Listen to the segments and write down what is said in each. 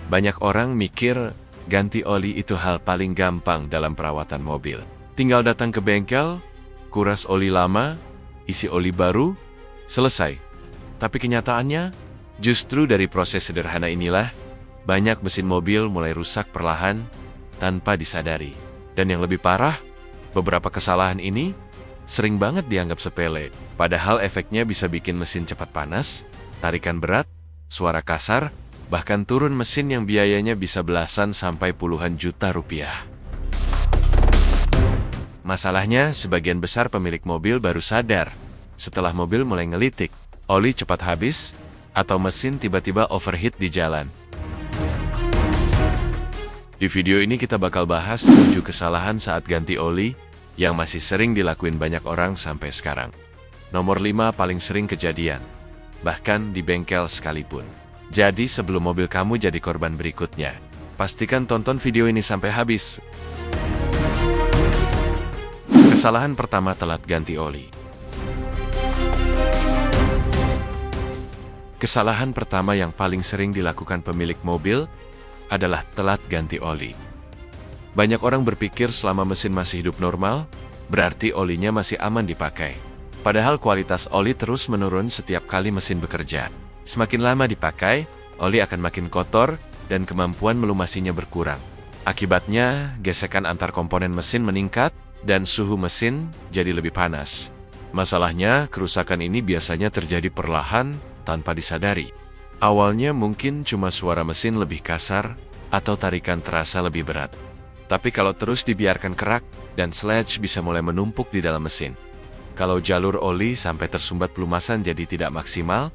Banyak orang mikir ganti oli itu hal paling gampang dalam perawatan mobil. Tinggal datang ke bengkel, kuras oli lama, isi oli baru, selesai. Tapi kenyataannya, justru dari proses sederhana inilah, banyak mesin mobil mulai rusak perlahan tanpa disadari. Dan yang lebih parah, beberapa kesalahan ini sering banget dianggap sepele. Padahal efeknya bisa bikin mesin cepat panas, tarikan berat, suara kasar, bahkan turun mesin yang biayanya bisa belasan sampai puluhan juta rupiah. Masalahnya, sebagian besar pemilik mobil baru sadar setelah mobil mulai ngelitik, oli cepat habis, atau mesin tiba-tiba overheat di jalan. Di video ini kita bakal bahas 7 kesalahan saat ganti oli yang masih sering dilakuin banyak orang sampai sekarang. Nomor 5 paling sering kejadian, bahkan di bengkel sekalipun. Jadi sebelum mobil kamu jadi korban berikutnya, pastikan tonton video ini sampai habis. Kesalahan pertama, telat ganti oli. Kesalahan pertama yang paling sering dilakukan pemilik mobil adalah telat ganti oli. Banyak orang berpikir selama mesin masih hidup normal, berarti olinya masih aman dipakai. Padahal kualitas oli terus menurun setiap kali mesin bekerja. Semakin lama dipakai, oli akan makin kotor dan kemampuan melumasinya berkurang. Akibatnya, gesekan antar komponen mesin meningkat dan suhu mesin jadi lebih panas. Masalahnya, kerusakan ini biasanya terjadi perlahan tanpa disadari. Awalnya mungkin cuma suara mesin lebih kasar atau tarikan terasa lebih berat. Tapi kalau terus dibiarkan kerak dan sludge bisa mulai menumpuk di dalam mesin. Kalau jalur oli sampai tersumbat pelumasan jadi tidak maksimal,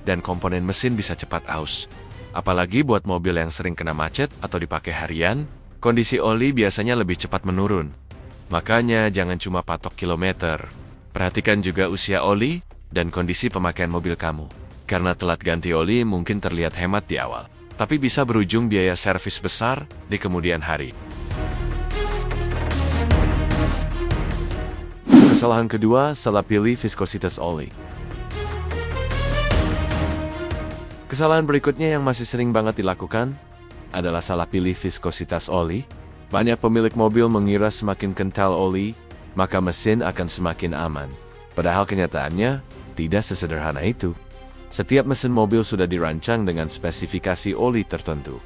dan komponen mesin bisa cepat aus. Apalagi buat mobil yang sering kena macet atau dipakai harian, kondisi oli biasanya lebih cepat menurun. Makanya jangan cuma patok kilometer. Perhatikan juga usia oli dan kondisi pemakaian mobil kamu. Karena telat ganti oli mungkin terlihat hemat di awal, tapi bisa berujung biaya servis besar di kemudian hari. Kesalahan kedua, salah pilih viskositas oli. Kesalahan berikutnya yang masih sering banget dilakukan adalah salah pilih viskositas oli. Banyak pemilik mobil mengira semakin kental oli, maka mesin akan semakin aman. Padahal kenyataannya tidak sesederhana itu. Setiap mesin mobil sudah dirancang dengan spesifikasi oli tertentu.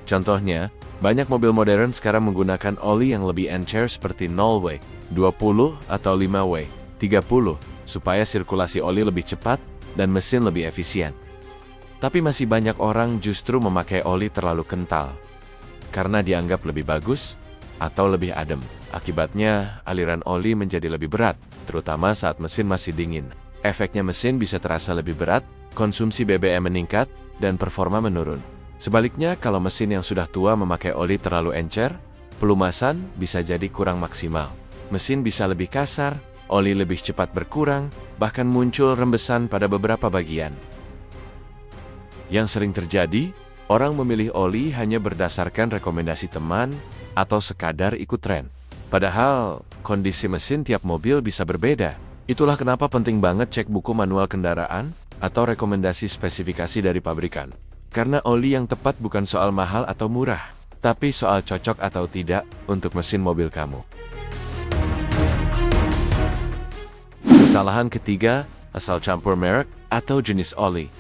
Contohnya, banyak mobil modern sekarang menggunakan oli yang lebih encer seperti 0W, 20 atau 5W, 30, supaya sirkulasi oli lebih cepat dan mesin lebih efisien. Tapi masih banyak orang justru memakai oli terlalu kental, karena dianggap lebih bagus atau lebih adem. Akibatnya, aliran oli menjadi lebih berat, terutama saat mesin masih dingin. Efeknya mesin bisa terasa lebih berat, konsumsi BBM meningkat, dan performa menurun. Sebaliknya, kalau mesin yang sudah tua memakai oli terlalu encer, pelumasan bisa jadi kurang maksimal. Mesin bisa lebih kasar, oli lebih cepat berkurang, bahkan muncul rembesan pada beberapa bagian. Yang sering terjadi, orang memilih oli hanya berdasarkan rekomendasi teman atau sekadar ikut tren. Padahal, kondisi mesin tiap mobil bisa berbeda. Itulah kenapa penting banget cek buku manual kendaraan atau rekomendasi spesifikasi dari pabrikan. Karena oli yang tepat bukan soal mahal atau murah, tapi soal cocok atau tidak untuk mesin mobil kamu. Kesalahan ketiga, asal campur merek atau jenis oli.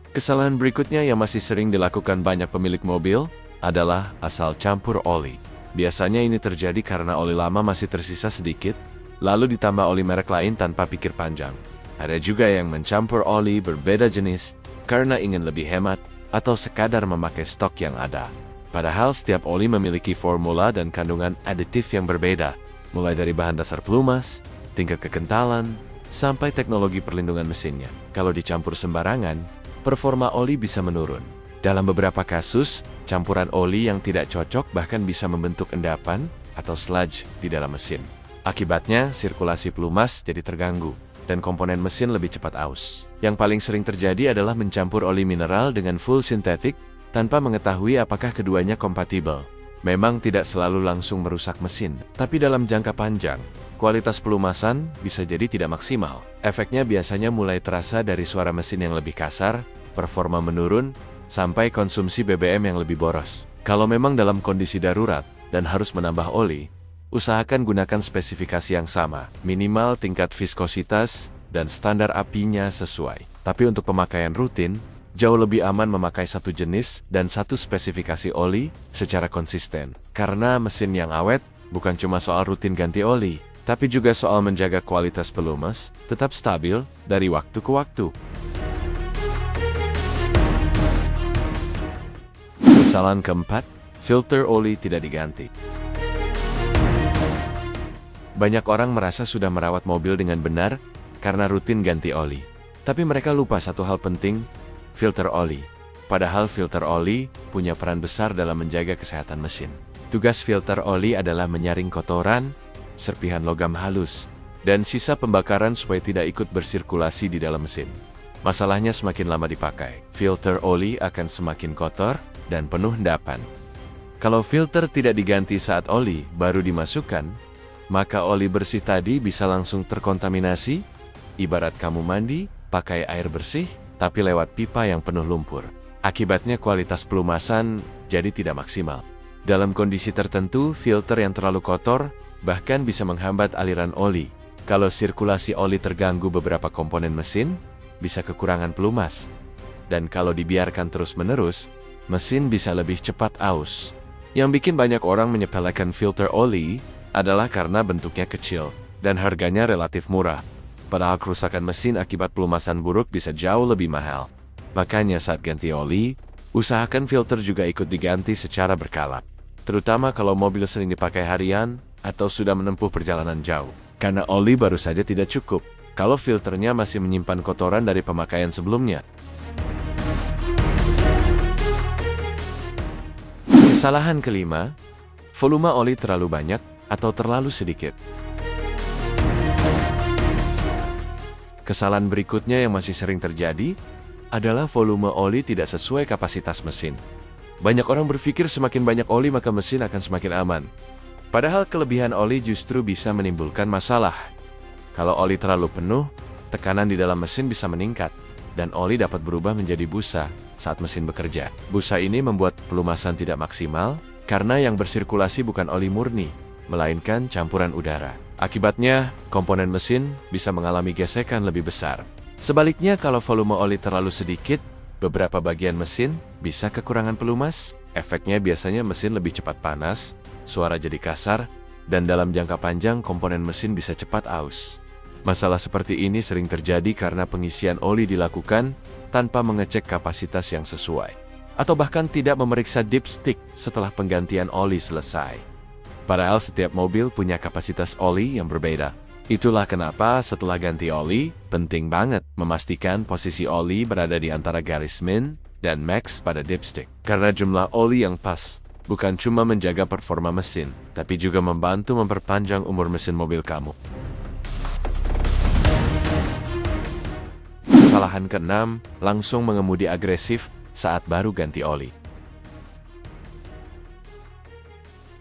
Kesalahan berikutnya yang masih sering dilakukan banyak pemilik mobil adalah asal campur oli. Biasanya ini terjadi karena oli lama masih tersisa sedikit, lalu ditambah oli merek lain tanpa pikir panjang. Ada juga yang mencampur oli berbeda jenis karena ingin lebih hemat atau sekadar memakai stok yang ada. Padahal setiap oli memiliki formula dan kandungan aditif yang berbeda, mulai dari bahan dasar pelumas, tingkat kekentalan, sampai teknologi perlindungan mesinnya. Kalau dicampur sembarangan, performa oli bisa menurun. Dalam beberapa kasus, campuran oli yang tidak cocok bahkan bisa membentuk endapan atau sludge di dalam mesin. Akibatnya, sirkulasi pelumas jadi terganggu, dan komponen mesin lebih cepat aus. Yang paling sering terjadi adalah mencampur oli mineral dengan full sintetik tanpa mengetahui apakah keduanya kompatibel. Memang tidak selalu langsung merusak mesin, tapi dalam jangka panjang, kualitas pelumasan bisa jadi tidak maksimal. Efeknya biasanya mulai terasa dari suara mesin yang lebih kasar, performa menurun, sampai konsumsi BBM yang lebih boros. Kalau memang dalam kondisi darurat dan harus menambah oli, usahakan gunakan spesifikasi yang sama, minimal tingkat viskositas dan standar apinya sesuai. Tapi untuk pemakaian rutin, jauh lebih aman memakai satu jenis dan satu spesifikasi oli secara konsisten. Karena mesin yang awet bukan cuma soal rutin ganti oli, tapi juga soal menjaga kualitas pelumas tetap stabil dari waktu ke waktu. Kesalahan keempat, filter oli tidak diganti. Banyak orang merasa sudah merawat mobil dengan benar karena rutin ganti oli. Tapi mereka lupa satu hal penting, filter oli. Padahal filter oli punya peran besar dalam menjaga kesehatan mesin. Tugas filter oli adalah menyaring kotoran, serpihan logam halus, dan sisa pembakaran supaya tidak ikut bersirkulasi di dalam mesin. Masalahnya semakin lama dipakai, filter oli akan semakin kotor dan penuh endapan. Kalau filter tidak diganti saat oli baru dimasukkan, maka oli bersih tadi bisa langsung terkontaminasi, ibarat kamu mandi pakai air bersih, tapi lewat pipa yang penuh lumpur. Akibatnya kualitas pelumasan jadi tidak maksimal. Dalam kondisi tertentu, filter yang terlalu kotor bahkan bisa menghambat aliran oli. Kalau sirkulasi oli terganggu beberapa komponen mesin, bisa kekurangan pelumas. Dan kalau dibiarkan terus-menerus, mesin bisa lebih cepat aus. Yang bikin banyak orang menyepelekan filter oli adalah karena bentuknya kecil dan harganya relatif murah. Padahal kerusakan mesin akibat pelumasan buruk bisa jauh lebih mahal. Makanya saat ganti oli, usahakan filter juga ikut diganti secara berkala. Terutama kalau mobil sering dipakai harian atau sudah menempuh perjalanan jauh. Karena oli baru saja tidak cukup kalau filternya masih menyimpan kotoran dari pemakaian sebelumnya. Kesalahan kelima, volume oli terlalu banyak atau terlalu sedikit. Kesalahan berikutnya yang masih sering terjadi adalah volume oli tidak sesuai kapasitas mesin. Banyak orang berpikir semakin banyak oli maka mesin akan semakin aman. Padahal kelebihan oli justru bisa menimbulkan masalah. Kalau oli terlalu penuh, tekanan di dalam mesin bisa meningkat, dan oli dapat berubah menjadi busa saat mesin bekerja. Busa ini membuat pelumasan tidak maksimal, karena yang bersirkulasi bukan oli murni, melainkan campuran udara. Akibatnya, komponen mesin bisa mengalami gesekan lebih besar. Sebaliknya, kalau volume oli terlalu sedikit, beberapa bagian mesin bisa kekurangan pelumas. Efeknya biasanya mesin lebih cepat panas, suara jadi kasar, dan dalam jangka panjang komponen mesin bisa cepat aus. Masalah seperti ini sering terjadi karena pengisian oli dilakukan tanpa mengecek kapasitas yang sesuai, atau bahkan tidak memeriksa dipstick setelah penggantian oli selesai. Padahal setiap mobil punya kapasitas oli yang berbeda. Itulah kenapa setelah ganti oli, penting banget memastikan posisi oli berada di antara garis min dan max pada dipstick. Karena jumlah oli yang pas bukan cuma menjaga performa mesin, tapi juga membantu memperpanjang umur mesin mobil kamu. Kesalahan keenam, langsung mengemudi agresif saat baru ganti oli.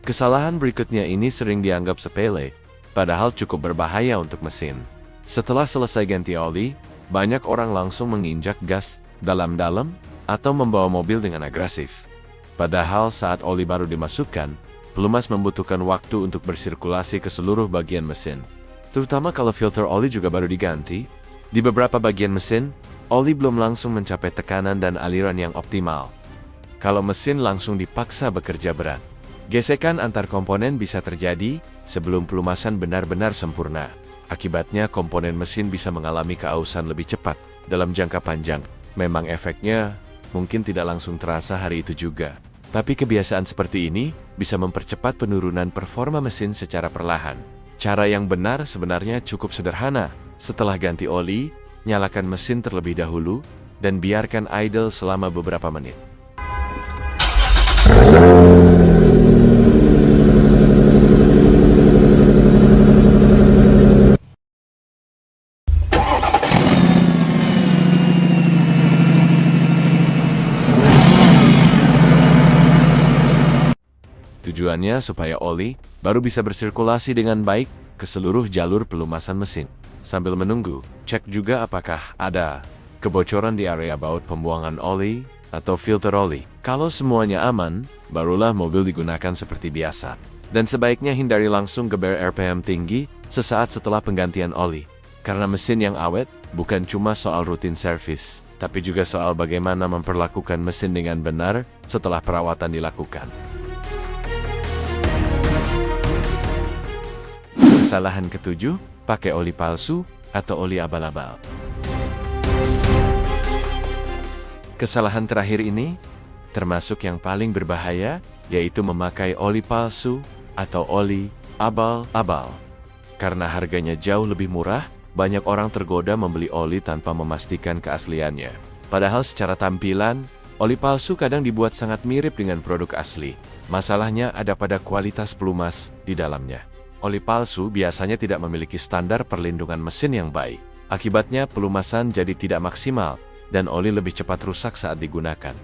Kesalahan berikutnya ini sering dianggap sepele, padahal cukup berbahaya untuk mesin. Setelah selesai ganti oli, banyak orang langsung menginjak gas dalam-dalam atau membawa mobil dengan agresif. Padahal saat oli baru dimasukkan, pelumas membutuhkan waktu untuk bersirkulasi ke seluruh bagian mesin. Terutama kalau filter oli juga baru diganti. Di beberapa bagian mesin, oli belum langsung mencapai tekanan dan aliran yang optimal. Kalau mesin langsung dipaksa bekerja berat, gesekan antar komponen bisa terjadi sebelum pelumasan benar-benar sempurna. Akibatnya komponen mesin bisa mengalami keausan lebih cepat dalam jangka panjang. Memang efeknya mungkin tidak langsung terasa hari itu juga. Tapi kebiasaan seperti ini bisa mempercepat penurunan performa mesin secara perlahan. Cara yang benar sebenarnya cukup sederhana. Setelah ganti oli, nyalakan mesin terlebih dahulu dan biarkan idle selama beberapa menit. Tujuannya supaya oli baru bisa bersirkulasi dengan baik ke seluruh jalur pelumasan mesin. Sambil menunggu, cek juga apakah ada kebocoran di area baut pembuangan oli atau filter oli. Kalau semuanya aman, barulah mobil digunakan seperti biasa. Dan sebaiknya hindari langsung geber RPM tinggi sesaat setelah penggantian oli. Karena mesin yang awet bukan cuma soal rutin servis, tapi juga soal bagaimana memperlakukan mesin dengan benar setelah perawatan dilakukan. Kesalahan ketujuh, pakai oli palsu atau oli abal-abal. Kesalahan terakhir ini termasuk yang paling berbahaya, yaitu memakai oli palsu atau oli abal-abal. Karena harganya jauh lebih murah, banyak orang tergoda membeli oli tanpa memastikan keasliannya. Padahal secara tampilan, oli palsu kadang dibuat sangat mirip dengan produk asli. Masalahnya ada pada kualitas pelumas di dalamnya. Oli palsu biasanya tidak memiliki standar perlindungan mesin yang baik. Akibatnya pelumasan jadi tidak maksimal dan oli lebih cepat rusak saat digunakan.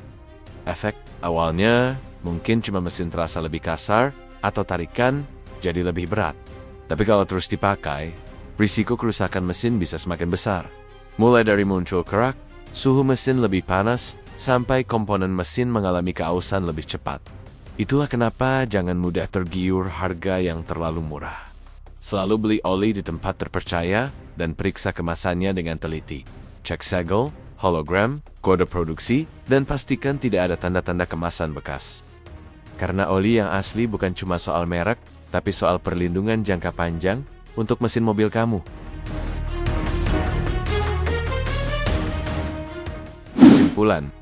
Efek awalnya mungkin cuma mesin terasa lebih kasar atau tarikan jadi lebih berat. Tapi kalau terus dipakai, risiko kerusakan mesin bisa semakin besar. Mulai dari muncul kerak, suhu mesin lebih panas, sampai komponen mesin mengalami keausan lebih cepat. Itulah kenapa jangan mudah tergiur harga yang terlalu murah. Selalu beli oli di tempat terpercaya dan periksa kemasannya dengan teliti. Cek segel, hologram, kode produksi, dan pastikan tidak ada tanda-tanda kemasan bekas. Karena oli yang asli bukan cuma soal merek, tapi soal perlindungan jangka panjang untuk mesin mobil kamu. Kesimpulan.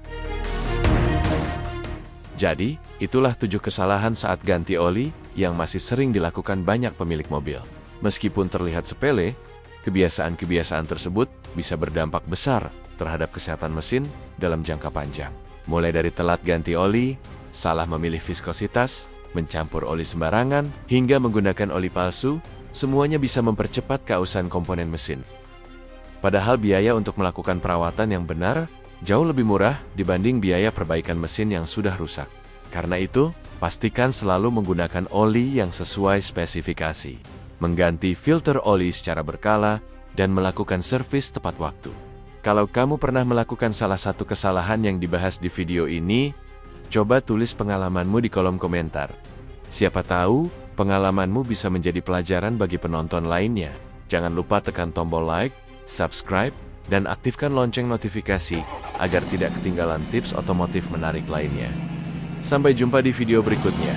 Jadi, itulah 7 kesalahan saat ganti oli yang masih sering dilakukan banyak pemilik mobil. Meskipun terlihat sepele, kebiasaan-kebiasaan tersebut bisa berdampak besar terhadap kesehatan mesin dalam jangka panjang. Mulai dari telat ganti oli, salah memilih viskositas, mencampur oli sembarangan, hingga menggunakan oli palsu, semuanya bisa mempercepat keausan komponen mesin. Padahal biaya untuk melakukan perawatan yang benar jauh lebih murah dibanding biaya perbaikan mesin yang sudah rusak. Karena itu, pastikan selalu menggunakan oli yang sesuai spesifikasi, mengganti filter oli secara berkala, dan melakukan servis tepat waktu. Kalau kamu pernah melakukan salah satu kesalahan yang dibahas di video ini, coba tulis pengalamanmu di kolom komentar. Siapa tahu, pengalamanmu bisa menjadi pelajaran bagi penonton lainnya. Jangan lupa tekan tombol like, subscribe, dan aktifkan lonceng notifikasi agar tidak ketinggalan tips otomotif menarik lainnya. Sampai jumpa di video berikutnya.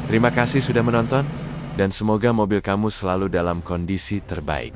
Terima kasih sudah menonton, dan semoga mobil kamu selalu dalam kondisi terbaik.